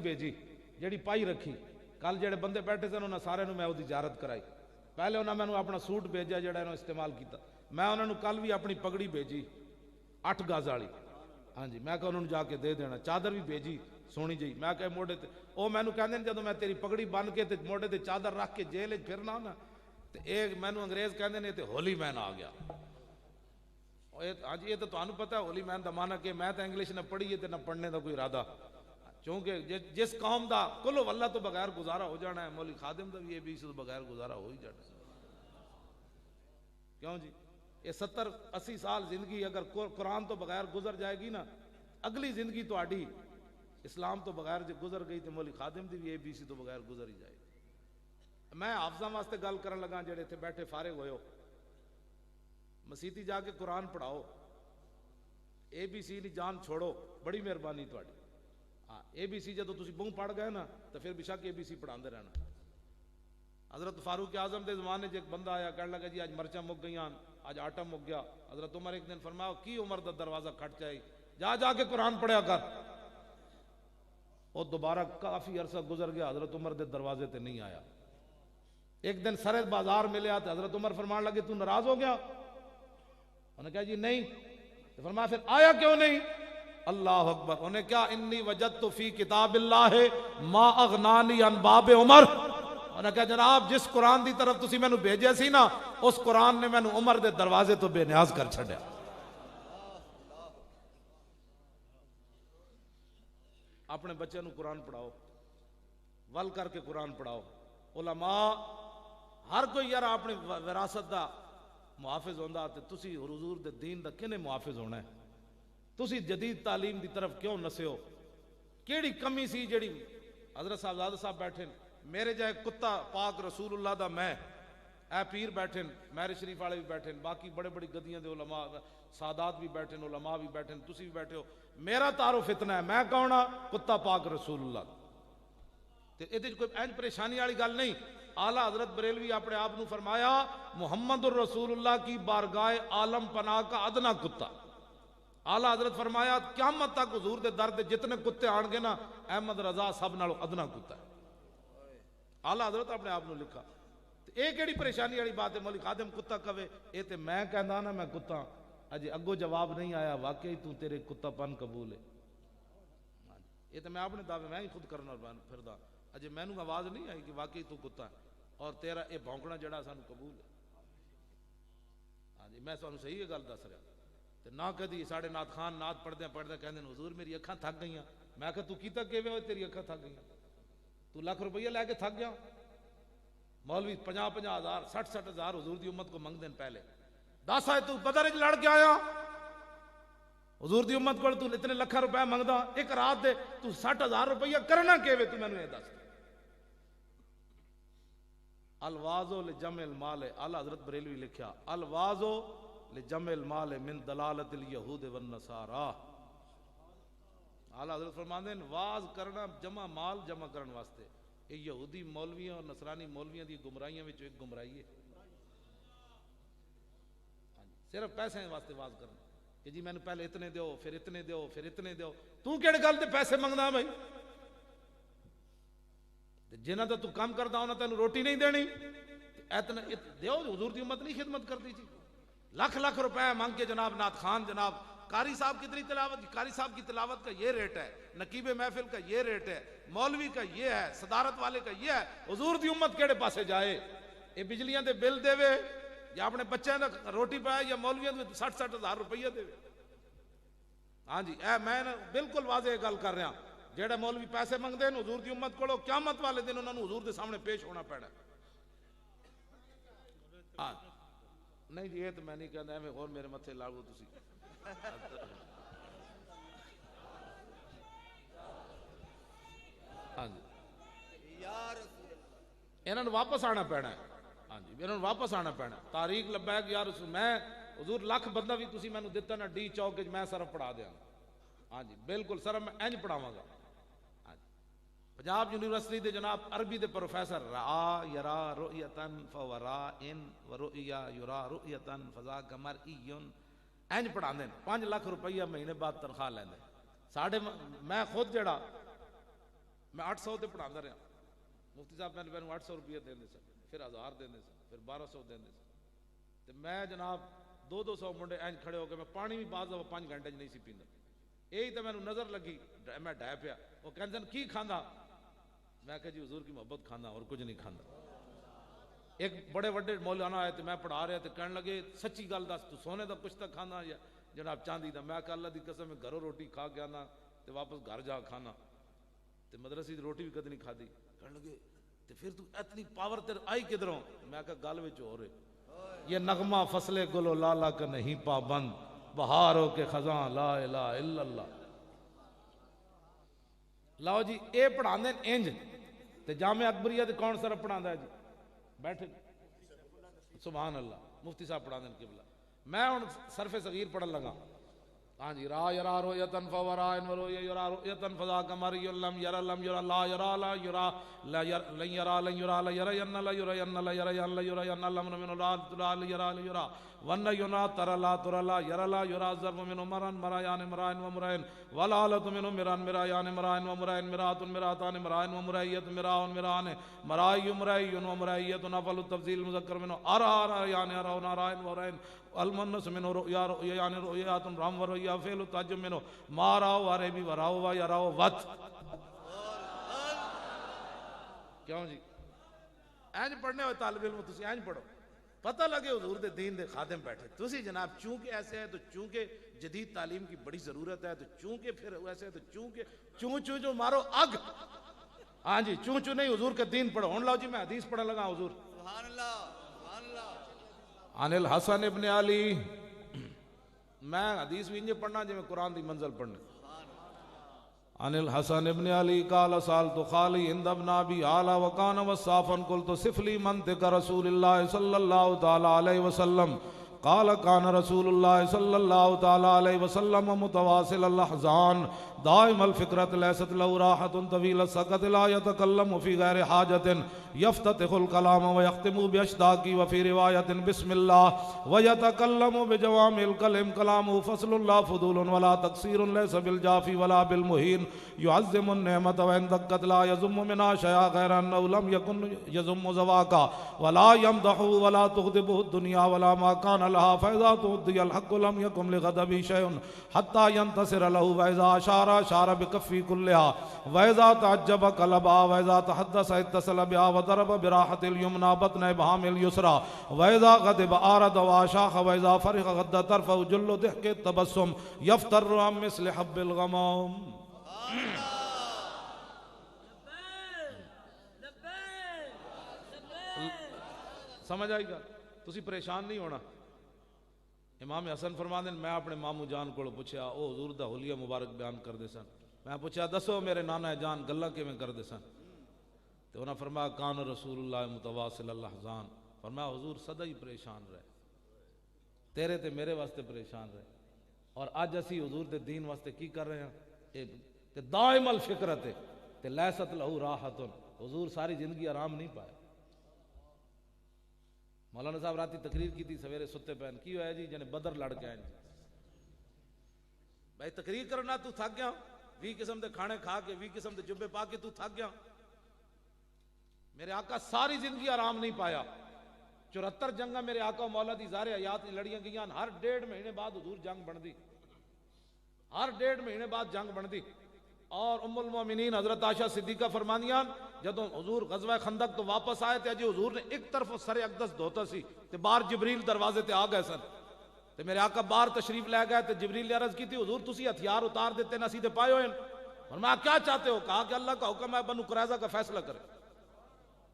بھیجی جیڑی پائی رکھی. کل جڑے بندے بیٹھے سن انہاں سارے میں وہ زیارت کرائی. پہلے انہاں میں اپنا سوٹ بھیجا جڑا انہوں استعمال کیتا. میں انہوں کل بھی اپنی پگڑی بھیجی 8 گز والی. ہاں جی میں کہ انہوں جا کے دے دینا. چادر بھی بھیجی سونی جی. میں کہ موڈے تے او مینوں کہندے جدوں میں تیری پگڑی بن کے تے موڈے تے چادر رکھ کے جیل وچ پھرنا نا تے اے مینوں انگریز کہندے نے تے ہولی مین آ گیا. ہاں جی یہ تو تانوں پتہ ہے ہولی مین دا معنی کہ میں تے انگلش نہ پڑھی ہے تے نہ پڑھنے دا کوئی ارادہ. چونکہ جس قوم دا کلو واللہ تو بغیر گزارا ہو جانا ہے مولوی خادم دا بھی یہ بھی تو بغیر گزارا ہو ہی جانا ہے. کیوں جی یہ 70-80 سال زندگی اگر قرآن تو بغیر گزر جائے گی نا اگلی زندگی تو آڈی اسلام تو بغیر جو گزر گئی تو مولوی خادم دی بھی اے بی سی تو بغیر گزر ہی جائے گی. میں حافظاں واسطے گل کرن لگا جڑے تھے بیٹھے فارغ ہوئے ہو مسیتی جا کے قرآن پڑھاؤ. اے بی سی نہیں جان چھوڑو بڑی مہربانی تہاڈی. ہاں اے بی سی جدو تسی بہوں پڑھ گئے نا تو پھر بشک اے بی سی پڑھاندے رہنا. حضرت فاروق اعظم دے زمانے ایک بندہ آیا کہنے لگا جی آج مرچاں مک گئیاں آج آٹا مک گیا. حضرت عمر ایک دن فرمایا کی عمر دا دروازہ کھٹ جائے جا جا کے قرآن پڑھیا کر. اور دوبارہ کافی عرصہ گزر گیا حضرت عمر دے دروازے تے نہیں آیا. ایک دن سرد بازار ملیا تو حضرت عمر فرمان لگے تو ناراض ہو گیا. انہوں نے کہا جی نہیں. تو فرمایا پھر آیا کیوں نہیں. اللہ اکبر. انہیں کیا انی وجدت فی کتاب اللہ ما اغنانی عن باب عمر. انہوں نے کہا جناب جس قرآن دی طرف تسی میں نو بھیجے سی نا اس قرآن نے میں نو عمر دے دروازے تو بے نیاز کر چھڑیا. اپنے بچے نو قرآن پڑھاؤ ول کر کے قرآن پڑھاؤ. علماء ہر کوئی یار اپنی وراثت دا محافظ ہوندا تے تسی حضور دے دین دا کنے محافظ ہونا ہے. تسی جدید تعلیم دی طرف کیوں نسے ہو. کیڑی کمی سی جڑی حضرت صاحبزادہ صاحب بیٹھے میرے جائے کتا پاک رسول اللہ دا میں اے پیر بیٹھے مہر شریف والے بھی بیٹھے باقی بڑے بڑی گدیاں دے علماء سادات بھی بیٹھے علماء بھی بیٹھے تسی بھی بیٹھے ہو. میرا تعارف اتنا ہے میں کون ہاں کتا پاک رسول اللہ. تے اے کوئی اینج پریشانی والی گل نہیں. اعلیٰ حضرت بریلوی اپنے آپ نو فرمایا محمد الرسول اللہ کی بارگاہ عالم پناہ کا ادنا کتا. اعلیٰ حضرت فرمایا قیامت تک حضور دے در دے جتنے کتے آن گے نا احمد رضا سب نالوں ادنا کتا ہے. اعلیٰ حضرت اپنے آپ نو لکھا. اے کیڑی پریشانی والی بات ہے مولوی خادم کتا کہے اے تے میں کہندا نا میں کتا اجے اگو جواب نہیں آیا واقعی تو تیرے کتا پن قبول ہے. یہ تو میں اپنے دعوے میں ہی خود کرنا پھردا اجے مینوں آواز نہیں آئی کہ واقعی تو کتا ہے اور تیرا یہ بھونکنا جڑا سانو قبول ہے. ہاں جی میں تانوں صحیح گل دس رہا. تے نہ کدی ساڈے نعت خان نعت پڑھدے کہندے حضور میری اکھاں تھک گئیاں. میں کہ تو کیتا کیویں ہوئے تیری اکھاں تھک گئیاں. تو لاکھ روپیہ لے کے تھک گیا. مولوی 50,000 60,000 حضور دی امت کو منگ دین پہلے 10 آئے تو بدر وچ لڑ کے آیا حضور دی امت کو تو اتنے لکھاں روپے منگدا ایک رات دے تو 60,000 روپیہ کرنا کیویں تو مینوں یہ دس. الوازو لجمع المال اعلیٰ حضرت بریلوی لکھیا الوازو لجمع المال من دلالت الیہود والنصارى. اعلیٰ حضرت فرماندے ہیں واز کرنا جمع مال جمع کرن واسطے. یہ یہودی مولویاں اور نصرانی مولویاں دی گمراہیاں وچ ایک گمراہی ہے. صرف پیسے واسطے واز کرنا کہ جی مینوں پہلے اتنے دیو پھر اتنے دیو پھر اتنے دیو. تو کیڑے گل تے پیسے منگدا بھائی. جنہاں تے تو کام کردا انہاں تینوں روٹی نہیں دینی اتنا دیو. حضور دی امت نہیں خدمت کرتی جی. لاکھ لاکھ روپے مانگ کے جناب نعت خان جناب قاری صاحب کتنی تلاوت قاری صاحب کی تلاوت کا یہ ریٹ ہے نقیب محفل کا یہ ریٹ ہے مولوی کا یہ ہے صدارت والے کا یہ ہے. حضور دی امت کیڑے پاسے جائے. یہ بجلیاں دے بل دے وے یا اپنے بچوں دا روٹی پائے یا مولویاں دے 60,000 روپیہ دے وے. ہاں جی اے میں بالکل واضح گل کر رہا. جیڑے مولوی پیسے منگدے ہیں حضور دی امت کو قیامت والے دن انہوں نے حضور دے سامنے پیش ہونا پینا. ہاں نہیں جی یہ تو میں نہیں کہنا ہے اور میرے متھے لاؤ تسی. ہاں جی انہوں نے واپس آنا پینا ہے. ہاں جی انہوں نے واپس آنا پینا. تاریخ لبیک یا رسول میں حضور لاکھ بندہ بھی تسی میں دیتا نا ڈی چوک میں صرف پڑھا دیا. ہاں جی بالکل صرف میں انج پڑھاواں گا. پنجاب یونیورسٹی دے جناب عربی دے پروفیسر را یرا رؤیتن فورا ان ورؤیا یرا رؤیتن فذاک مرئیون انج پڑھاندے 5 لاکھ روپیہ مہینے بعد تنخواہ لیندے. ساڈے میں خود جڑا میں 800 تے پڑھاتا رہا. مفتی صاحب پہلے مینوں 800 روپیہ دیندے سن, پھر 1000 دیندے سن, پھر 1200 دیندے سن. تے میں جناب 200 منڈے اینج کھڑے ہو کے میں پانی بھی بعض 5 گھنٹے نہیں سی پیندا. یہی تو مینوں نظر لگی, میں ڈھے پیا. وہ کہندے کی کھاندا؟ میں کہا جی حضور کی محبت کھانا, اور کچھ نہیں کھاندا. ایک بڑے بڑے مولانا آئے تے میں پڑھا رہا تے کہنے لگے سچی گل دس تو سونے دا کچھ تک کھانا یا جناب چاندی دا؟ میں کہا اللہ دی قسم میں گھروں روٹی کھا کے آنا تے واپس گھر جا کھانا, تے مدرسے دی روٹی بھی کدی نہیں کھادی. کہنے لگے تے پھر تو اتنی پاور تیر آئی کدھروں؟ میں کہا گل وچ ہو رہے, یہ نغمہ فصل گل و لالا کا نہیں پابند, بہاروں کے خزاں لا الہ الا اللہ. لاؤ جی اے پڑھاندے انج تے جامعہ اکبریہ تے کون سر پڑھاندا ہے جی؟ بیٹھے سبحان اللہ, مفتی صاحب پڑھاندے قبلہ. میں ہن صرف صغیر پڑھن لگا. ہاں جی را یرا رؤیتن فورائن ورؤیا یرا رؤیتن فذاک مری لم یرا لم یرا لا یرا لا یرا لا لن یرا لن یرا لا یرا ین لا یرا ین لا یرا ین لا یرا ین الامر من لا لا یرا لا یرا ون ینا تر لا تر لا یرا لا یرا ضرب من مران مرایان مرائن و مرائن ولالت من مران مرایان مرائن و مرائن مرات مراتان مرائن و مرایت مراون مران مرائی مرائی و مرایت نفل التفضیل مذکر من ارا یان ارا نارائن و رائن المنس منو رؤیا رؤیا یعنی رؤیات رام و رؤیا فعل تاجم منو ما راو وارے بھی وراو و یا راو وط. کیوں جی اینج پڑھنے ہوئے طالب علم تسی اینج پڑھو, پتہ لگے حضور دے دین دے خادم بیٹھے. تسی جناب چونکہ ایسے ہے تو چونکہ جدید تعلیم کی بڑی ضرورت ہے تو چونکہ پھر ایسے ہے تو چونکہ چوں چوں جو مارو اگ. ہاں جی چوں چوں نہیں, حضور کے دین پڑھو. ہن لاؤ جی میں حدیث پڑھنے لگا. حضور سبحان اللہ سبحان اللہ. عن الحسن ابن علی, میں حدیث بھی انجے پڑھنا جی میں قرآن دی منزل پڑھنے. عن الحسن ابن علی قال سالت خالی عند ابن ابی اعلی وکان وصافا قلت صف لی منطق رسول اللہ صلی اللہ تعالی علیہ وسلم قال کان رسول اللہ صلی اللہ تعالی علیہ وسلم متواصل الاحزان دائم الفکرت لیست له راحت طویل السکت لا يتکلم فی غیر حاجت یفتتح الکلام ویختم باشتاقی وفی روایت بسم اللہ ویتکلم بجوامع الکلم کلام فصل اللہ فضول ولا تقصیر لیس بالجافی ولا بالمہین يعظم النعمت وان دقت لا يزم منها شیئا غیر انه لم يكن يزم زواکا ولا يمدح ولا تغضبه الدنیا ولا ما کان لها فإذا تؤدي الحق لم يكن لغضبه شيء حتى ينتصر له وإذا أشار أشار بكفه كلها وإذا تعجب قلبها وإذا تحدث اتصل بها وضرب براحة اليمنى بطن إبهام اليسرى وإذا غضب أعرض وأشاخ وإذا فرغ غض طرفه جل ضحك التبسم يفتر عن مثل حب الغمام. سمجھ آئی گا؟ تسی پریشان نہیں ہونا. امام حسن فرماندے میں اپنے مامو جان کو پوچھا, او حضور دا حلیہ مبارک بیان کر دے سن. میں پوچھا دسو میرے نانا جان گلا کیویں کر دے سن؟ تو انہاں فرمایا کان رسول اللہ متواصل الاحزان. فرمایا حضور سدا ہی پریشان رہے, تیرے تے میرے واسطے پریشان رہے. اور اج اسی حضور دے دین واسطے کی کر رہے ہیں کہ دائم الفکرت تے لیست لہو راحت. حضور ساری زندگی آرام نہیں پایا. مولانا صاحب راتی تقریر کی تھی, سویرے ستے پہن کی ہوا ہے جی جنہیں بدر لڑ کے آئیں بھائی تقریر کرنا تو تھک گیا, 20 قسم دے کھانے کھا کے 20 قسم دے جبے پا کے تو تھک گیا. میرے آقا ساری زندگی آرام نہیں پایا. 74 جنگاں میرے آقا مولا دی ظاہر حیات لڑیاں گئیاں. ہر 1.5 مہینے بعد حضور جنگ بن دی, ہر 1.5 مہینے بعد جنگ بن دی. اور ام المومنین حضرت عائشہ صدیقہ فرمانیاں جدوں حضور غزوہ خندق تو واپس آئے تھے, جی حضور نے ایک طرف سر اقدس دھوتا سی تے باہر جبریل دروازے تے آ گئے سن. تے میرے آقا باہر تشریف لے گئے تے جبریل نے عرض کی تھی حضور تسی ہتھیار اتار دیتے نہ سیدھے پائے ہوئے. فرمایا کیا چاہتے ہو؟ کہا کہ اللہ کا حکم ہے بنو قریظہ کا فیصلہ کرے.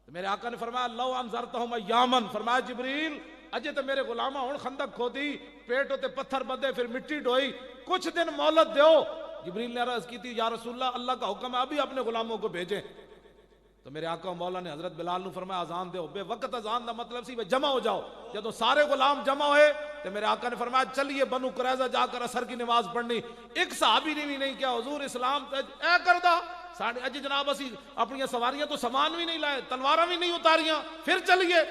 تو میرے آقا نے فرمایا لو انذرتہم ایامن. فرمایا جبریل اجے تے میرے غلاماں ہن خندق کھودی, پیٹ تے پتھر بدے, پھر مٹی ڈوئی, کچھ دن مہلت دیو. جبریل نے عرض کی تھی یا رسول اللہ اللہ کا حکم ہے ابھی اپنے غلاموں کو بھیجیں. تو میرے آقا مولا نے حضرت بلال نو فرمایا اذان دیو. بے وقت اذان دا مطلب سی جمع ہو جاؤ. جب سارے غلام جمع ہوئے تو میرے آقا نے فرمایا چلیے بنو قریظہ جا کر عصر کی نماز پڑھنی. ایک صحابی نے بھی نہیں کیا حضور اسلام اے کردا ساڑھے اج جناب اسی اپنی سواریاں تو سامان بھی نہیں لائے, تلواراں بھی نہیں اتاریاں, پھر چلیے.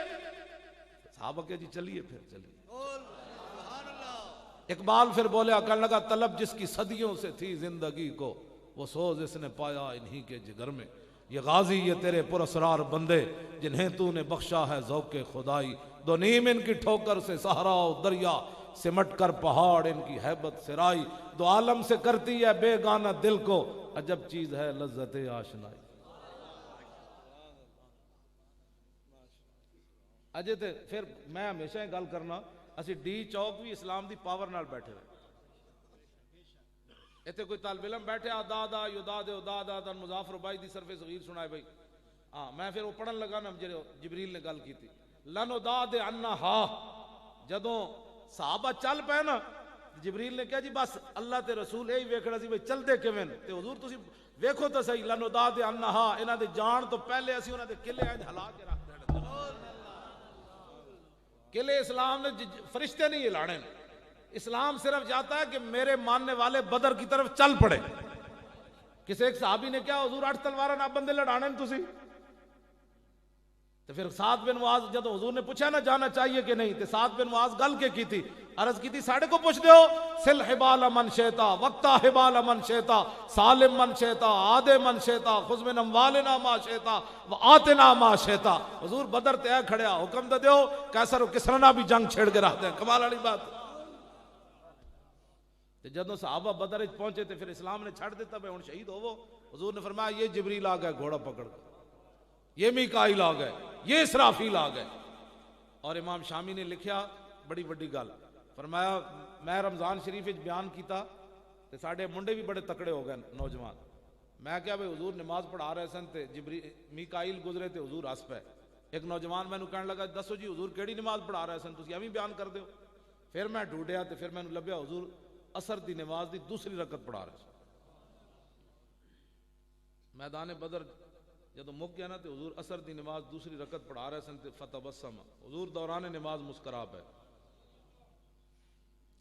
صحابہ کہ جی چلیے پھر چلیے. اقبال پھر بولے کہنے لگا طلب جس کی صدیوں سے تھی زندگی کو وہ سوز اس نے پایا انہی کے جگر میں. یہ غازی یہ تیرے پراسرار بندے جنہیں تو نے بخشا ہے ذوق خدائی، دو نیم ان کی ٹھوکر سے صحرا و دریا، سمٹ کر پہاڑ ان کی ہیبت سرائی، دو عالم سے کرتی ہے بے گانہ دل کو، عجب چیز ہے لذت آشنائی۔ اجے تے پھر میں ہمیشہ یہ گل کرنا، اسی ڈی چوک بھی اسلام دی پاور نال بیٹھے ہوئے، ایتھے کوئی طالب علم بیٹھے دادا یداد اداد مظافر بائی دی صرف صغیر سنائے بھائی، ہاں میں پھر وہ پڑھن لگا نا جو جبریل نے گل کی تھی، لن اداد عنا ہا، جدوں صحابہ چل پے نا جبریل نے کہا جی بس اللہ تے رسول یہی ویکھنا سی بھئی چلدے کیویں تے حضور تسی ویکھو تے صحیح، لن اداد عنا ہا، انہاں دے جان تو پہلے اسی انہاں دے قلعے انج ہلا کے رکھ دینے، قلعے اسلام نے فرشتے نہیں ہلانے، اسلام صرف جاتا ہے کہ میرے ماننے والے بدر کی طرف چل پڑے۔ کسی ایک صحابی نے کہا حضور 8 تلواریں نہ بندے لڑانے تسی، تو پھر سعد بن معاذ جب حضور نے پوچھا نہ جانا چاہیے کہ نہیں، تو سعد بن معاذ گل کے کی تھی، عرض کی تھی ساڑھے کو پوچھ دیو، سل حبال من شیطا وقتا حبال من شیطا سالم من شیطا عادے من شیطا خذ من اموالنا ما شیطا وآتنا ما شیطا۔ حضور بدر تے کھڑیا حکم دے دیو کیسر و کسرنا بھی جنگ چھیڑ کے رکھ دیں، کمال والی بات۔ جدوں صحابہ بدر وچ پہنچے تے پھر اسلام نے چھڑ دیتا بھئی ہن شہید ہوو، حضور نے فرمایا یہ جبریل آ گئے گھوڑا پکڑ کے، یہ میکائیل آ گئے، یہ اسرافیل آ گئے۔ اور امام شامی نے لکھیا بڑی بڑی گل، فرمایا میں رمضان شریف وچ بیان کیتا تے ساڈے منڈے بھی بڑے تکڑے ہو گئے نوجوان، میں کہا بھئی حضور نماز پڑھا رہے سن تے جبریل میکائیل گزرے تے حضور ہس پے، ایک نوجوان مینوں کہنے لگا دسو جی حضور کیڑی نماز پڑھا رہے سن تسی ایویں بیان کر دیو، پھر میں ڈھونڈیا تے پھر مینوں لبیا حضور عصر دی نماز دی دوسری رکعت پڑھا رہے سن۔ میدان بدر جدو مک گیا نا تو حضور عصر دی نماز دوسری رکعت پڑھا رہے سن تے فتبسم، حضور دوران نماز مسکرا پے،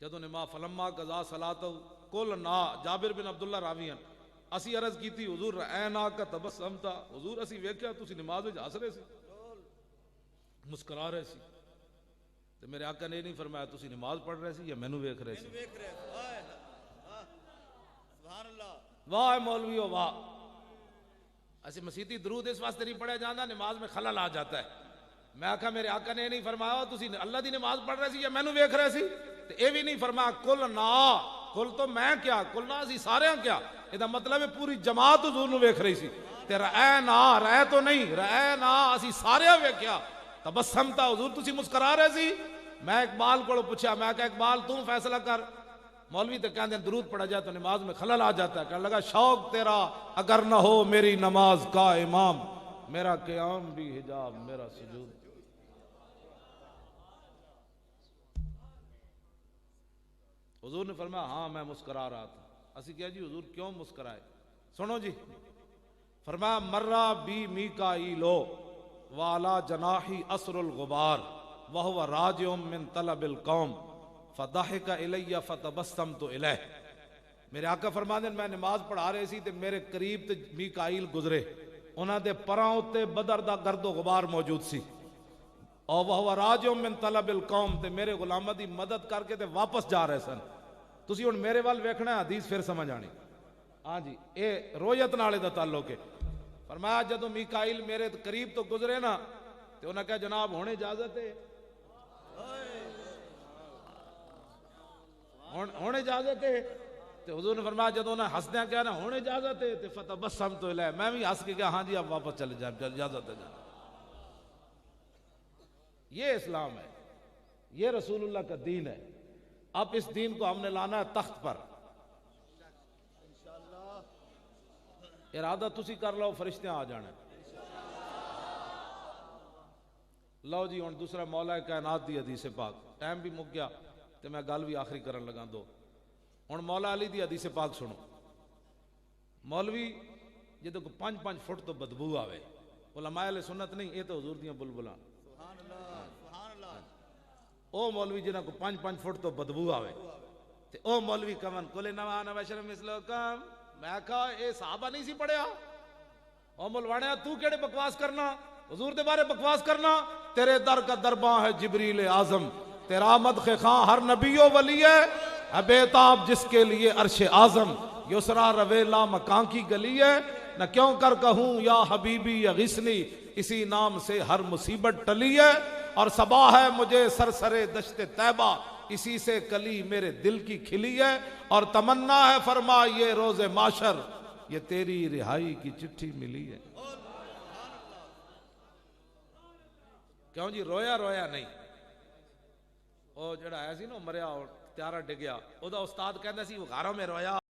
جدو نماز فلما قضا صلاۃ کل نا جابر بن عبداللہ راویان اسی عرض کی تھی حضور رعینا کا تبسم تھا، حضور اسی ویکھیا تسی نماز وچ ہس رہے سی مسکرا رہے سی، تے میرے آقا نے نہیں فرمایا تسی نماز پڑھ رہے سی یا مینوں ویکھ رہے سی۔ سبحان اللہ، واہ مولویو واہ، ایسے مسیتی درود اس واسطے نہیں پڑھا جانا نماز میں خلل آ جاتا ہے، میں آکھا میرے آقا نے نہیں فرمایا تسی اللہ دی نماز پڑھ رہے سی یا مینوں ویکھ رہے سی، تے اے بھی نہیں فرمایا کل نا، کل تو میں کیا کل نا اسی سارے ہاں کیا، یہ مطلب ہے پوری جماعت حضور نو ویکھ رہی سی، تے رعینا رعے تو نہیں رعینا اسی سارے ہاں ویکھیا، تبسم تا حضور تسی مسکرا رہے سی۔ میں اقبال کو پوچھا، میں کہا اقبال تم فیصلہ کر، مولوی تو کہتے ہیں درود پڑھا جائے تو نماز میں خلل آ جاتا ہے، کہنے لگا شوق تیرا اگر نہ ہو میری نماز کا امام، میرا قیام بھی حجاب میرا سجود۔ حضور نے فرمایا ہاں میں مسکرا رہا تھا، اسی کہا جی حضور کیوں مسکرائے، سنو جی، فرمایا مرہ بی میکائیلو والا جناحی اسر الغبار وہو راجع من طلب القوم فضحک الی فتبسمت الیہ۔ میرے آقا فرماتے ہیں میں نماز پڑھا رہے سی تے میرے قریب تے میکائیل گزرے، انہاں دے پراں تے بدر دا گرد و غبار موجود سی، اور وہ راجع من طلب القوم تے میرے غلاماں دی مدد کر کے تے واپس جا رہے سن۔ تسی ہن میرے وال ویکھنا ہے حدیث پھر سمجھ آنی، ہاں جی اے رویت نالے دا تعلق ہے۔ فرمایا جدو میکائیل میرے قریب تو گزرے نا تے انہاں کہا جناب ہونے اجازت ہے، ہونے اجازت ہے، تے حضور نے فرمایا جدو انہیں ہسدیاں کہا نا ہونے اجازت ہے تے فتبسمت الیہ، میں بھی ہس کے کہا ہاں جی آپ واپس چلے جائیں اجازت ہے جانا۔ یہ اسلام ہے، یہ رسول اللہ کا دین ہے، اب اس دین کو ہم نے لانا ہے تخت پر، ارادہ تسی کر لو فرشتیاں آ جانا۔ لو جی ہن دوسرا مولا کائنات دی حدیث پاک، ٹائم بھی مک گیا تے میں گل بھی آخری کرن لگا دو، ہن مولا علی دی حدیث پاک سنو۔ مولوی جدوں کو 5-5 فٹ تو بدبو آوے، علماء اہل سنت نہیں، یہ تو حضور دیاں بلبلاں، سبحان اللہ، سبحان اللہ، او مولوی جنہاں کو 5-5 فٹ تو بدبو آوے تے او مولوی کمن کل نوا نبشر مثلکم، میں کہا اے صحابہ نہیں سی پڑھیا، او مولوانیا تو کیڑے بکواس کرنا، حضور دے بارے بکواس کرنا، تیرے در کا درباں ہے جبریل اعظم، تیرا مدخ خاں ہر نبی و ولی ہے، بے تاب جس کے لیے عرش اعظم، یسرا رویلا مکان کی گلی ہے، نہ کیوں کر کہوں یا حبیبی اغثنی، اسی نام سے ہر مصیبت ٹلی ہے، اور صبا ہے مجھے سرسرے دشت طیبہ، اسی سے کلی میرے دل کی کھلی ہے، اور تمنا ہے فرما یہ روز معاشر، یہ تیری رہائی کی چٹھی ملی ہے۔ کیوں جی رویا رویا نہیں، وہ جڑا ہے سی نا مریا اور تیارہ ڈگیا، او دا استاد کہندا سی وہ گھروں میں رویا